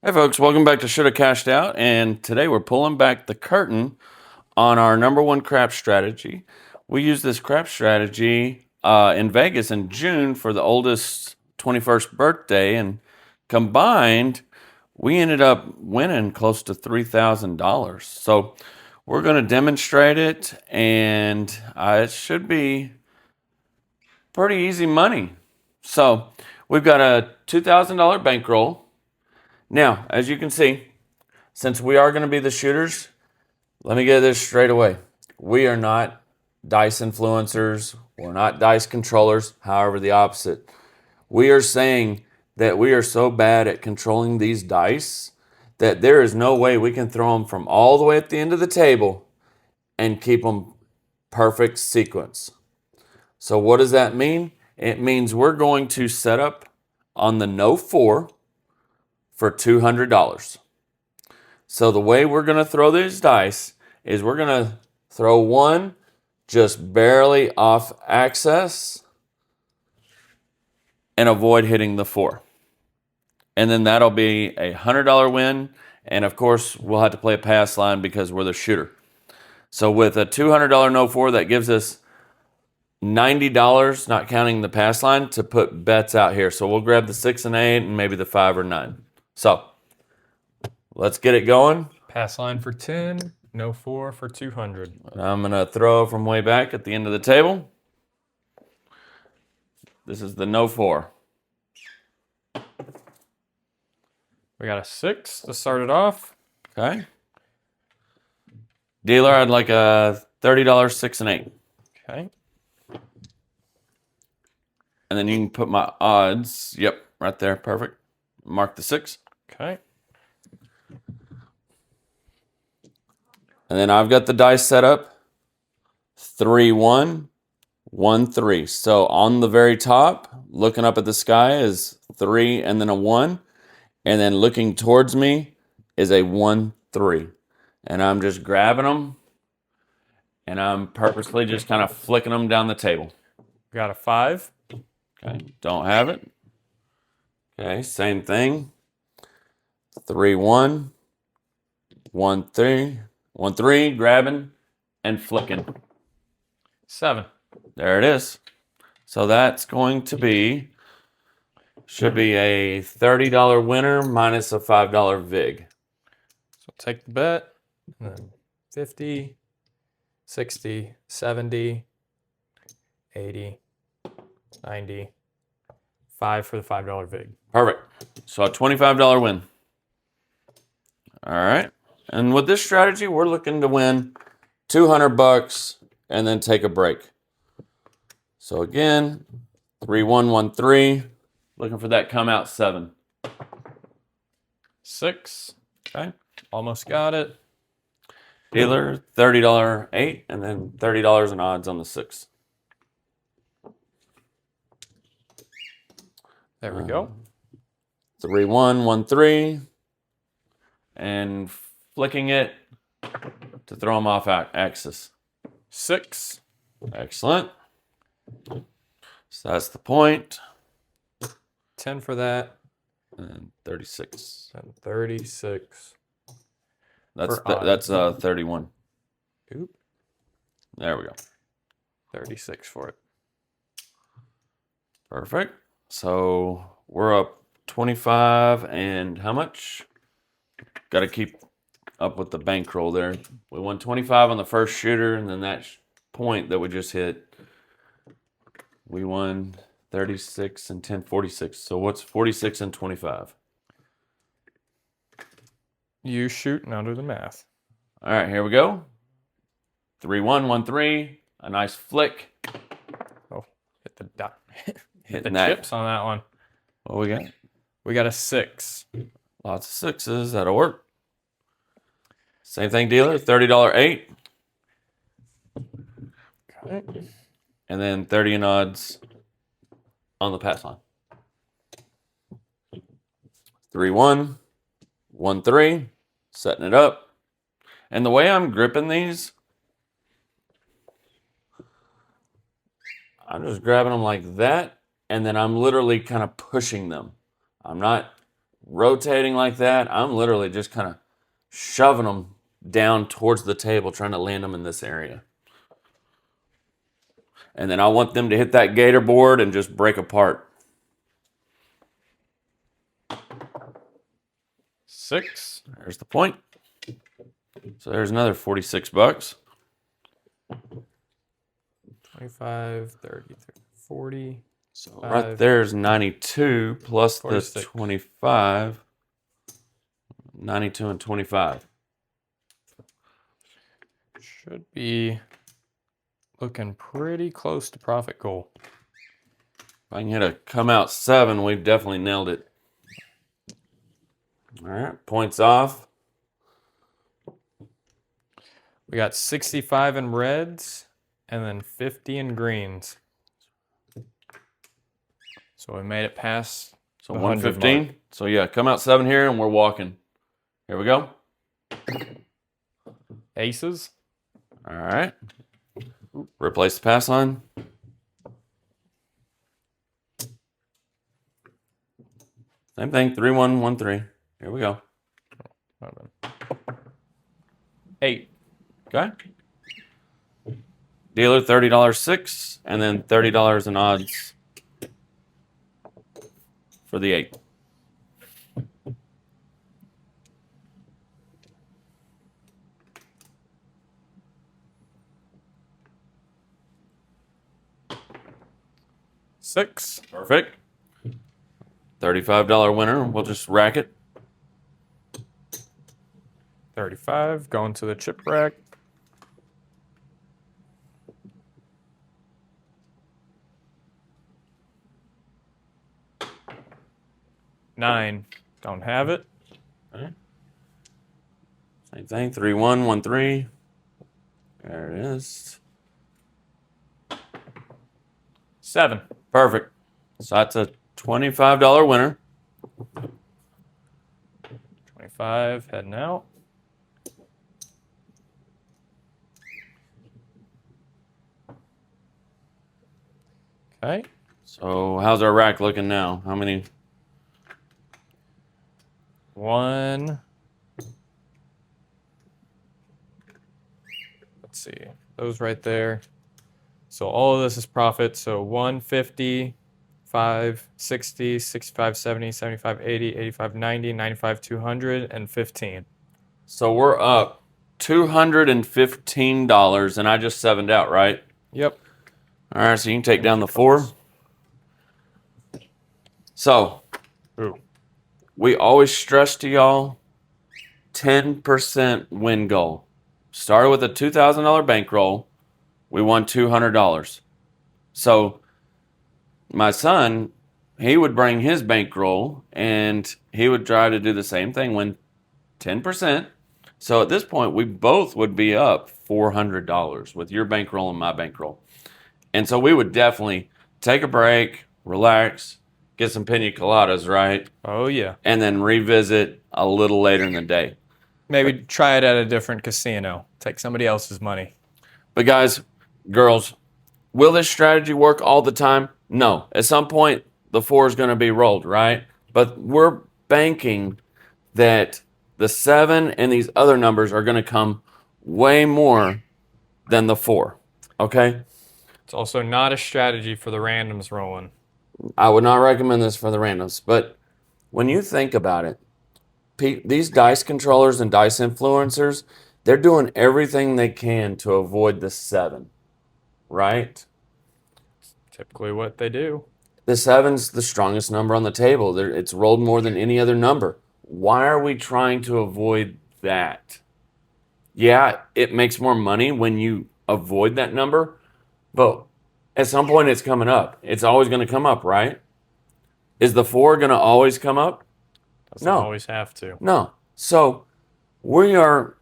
Hey folks, welcome back to Shoulda Cashed Out, and today we're pulling back the curtain on our number one crap strategy. We used this crap strategy in Vegas in June for the oldest 21st birthday, and combined, we ended up winning close to $3,000. So we're going to demonstrate it, and it should be pretty easy money. So we've got a $2,000 bankroll. Now, as you can see, since we are going to be the shooters, let me get this straight away. We are not dice influencers. We're not dice controllers. However, the opposite. We are saying that we are so bad at controlling these dice that there is no way we can throw them from all the way at the end of the table and keep them perfect sequence. So what does that mean? It means we're going to set up on the no 4 for $200. So the way we're going to throw these dice is we're going to throw one just barely off axis and avoid hitting the 4. And then that'll be a $100 win. And of course, we'll have to play a pass line because we're the shooter. So with a $200 no 4, that gives us $90, not counting the pass line, to put bets out here. So we'll grab the 6 and 8 and maybe the 5 or 9. So let's get it going. Pass line for 10, no 4 for 200. I'm going to throw from way back at the end of the table. This is the no 4. We got a 6 to start it off. Okay. Dealer, I'd like a $30 6 and 8. Okay. And then you can put my odds. Yep, right there. Perfect. Mark the 6. Okay. And then I've got the dice set up. 3 1 1 3. So on the very top, looking up at the sky, is 3 and then a 1. And then looking towards me is a 1 3. And I'm just grabbing them. And I'm purposely just kind of flicking them down the table. We got a 5. Okay, don't have it. Okay, same thing. 3 1 1 3 1 3, grabbing and flicking. 7. There it is. So that's going to be, should be a $30 winner minus a $5 vig. So take the bet. And then 50, 60, 70, 80, 90, 5 for the $5 vig. Perfect. So a $25 win. All right. And with this strategy, we're looking to win $200 and then take a break. So again, 3 1 1 3. Looking for that come out 7. 6. Okay. Almost got it. Dealer, $30 8, and then $30 in odds on the 6. There we go. 3 1 1 3. And flicking it to throw them off axis. 6. Excellent. So that's the point. 10 for that. And 36. And 36. That's 31. Oop. There we go. 36 for it. Perfect. So we're up 25 and how much? Got to keep up with the bankroll there. We won 25 on the first shooter, and then that point that we just hit, we won 36 and 10, 46. So what's 46 and 25? You shoot and I'll do the math. All right, here we go. 3 1 1 3. A nice flick. Oh, hit the dot. Hit the Hitting that. chips on that one. What we got? We got a 6. Lots of 6s. That'll work. Same thing, dealer. $30 8. Okay. And then 30 in odds on the pass line. 3 1 1 3. Setting it up. And the way I'm gripping these, I'm just grabbing them like that, and then I'm literally kind of pushing them. I'm not rotating like that, I'm literally just kind of shoving them down towards the table, trying to land them in this area. And then I want them to hit that gator board and just break apart. 6. There's the point. So there's another $46. 25, 30, 40. So right there's 92 plus 46. the 25. 92 and 25. Should be looking pretty close to profit goal. If I can hit a come out 7, we've definitely nailed it. All right, points off. We got 65 in reds and then 50 in greens. So we made it past So the 115. mark. So yeah, come out 7 here and we're walking. Here we go. Aces. All right. Replace the pass line. Same thing, 3-1-1-3. Here we go. 8. Okay. Dealer $30 6, and then $30 in odds for the 8. Six. Perfect. $35 winner. We'll just rack it. 35. Going to the chip rack. Nine. Don't have it. Okay. Same thing. 3-1-1-3. There it is. 7. Perfect. So that's a $25 winner. 25. Heading out. Okay. So how's our rack looking now? How many? 1. Let's see. Those right there. So all of this is profit. So 150, 5, 60, 65, 70, 75, 80, 85, 90, 95, 200, and 15. So we're up $215, and I just 7'd out, right? Yep. All right, so you can take down the 4. So Ooh. we always stress to y'all 10% win goal. Started with a $2,000 bankroll. We won $200. So my son, he would bring his bankroll and he would try to do the same thing, win 10%. So at this point, we both would be up $400 with your bankroll and my bankroll. And so we would definitely take a break, relax, get some pina coladas, right? Oh, yeah. And then revisit a little later in the day. Maybe try it at a different casino. Take somebody else's money. But guys, girls, will this strategy work all the time? No. At some point, the 4 is going to be rolled, right? But we're banking that the 7 and these other numbers are going to come way more than the 4, okay? It's also not a strategy for the randoms rolling. I would not recommend this for the randoms, but when you think about it, these dice controllers and dice influencers, they're doing everything they can to avoid the 7, right? Typically what they do. The 7's the strongest number on the table. It's rolled more than any other number. Why are we trying to avoid that? Yeah, it makes more money when you avoid that number, but at some point it's coming up. It's always going to come up, right? Is the 4 going to always come up? Doesn't always have to. No. So we are,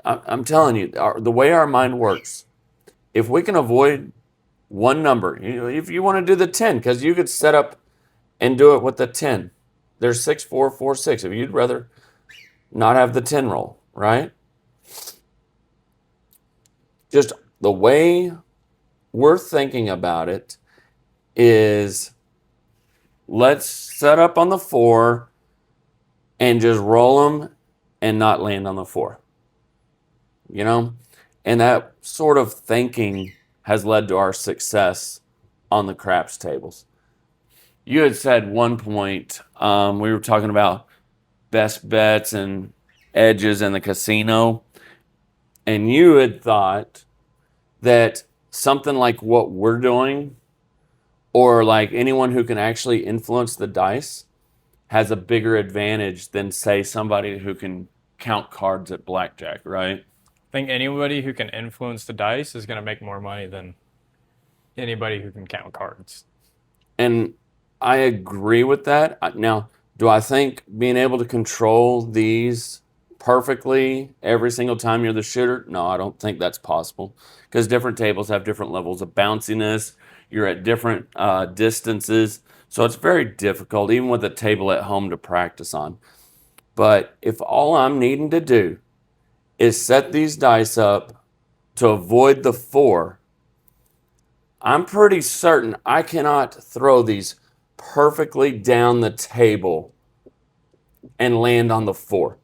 I'm telling you, the way our mind works, if we can avoid one number, if you want to do the 10, because you could set up and do it with the 10. There's 6, 4, 4, 6. If you'd rather not have the 10 roll, right? Just the way we're thinking about it is let's set up on the 4. and just roll them and not land on the 4. You know? And that sort of thinking has led to our success on the craps tables. You had said one point, we were talking about best bets and edges in the casino, and you had thought that something like what we're doing, or like anyone who can actually influence the dice, has a bigger advantage than, say, somebody who can count cards at blackjack, right? I think anybody who can influence the dice is going to make more money than anybody who can count cards. And I agree with that. Now, do I think being able to control these perfectly every single time you're the shooter? No, I don't think that's possible, because different tables have different levels of bounciness. You're at different distances. So it's very difficult, even with a table at home, to practice on. But if all I'm needing to do is set these dice up to avoid the 4, I'm pretty certain I cannot throw these perfectly down the table and land on the 4.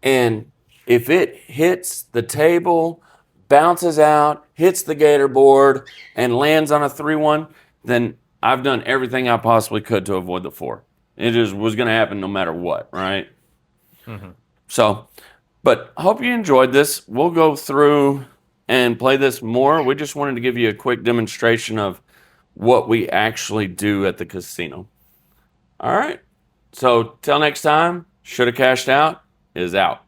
And if it hits the table, bounces out, hits the gator board, and lands on a 3-1, then I've done everything I possibly could to avoid the 4. It just was going to happen no matter what, right? Mm-hmm. So, but hope you enjoyed this. We'll go through and play this more. We just wanted to give you a quick demonstration of what we actually do at the casino. All right. So, till next time, shoulda cashed out is out.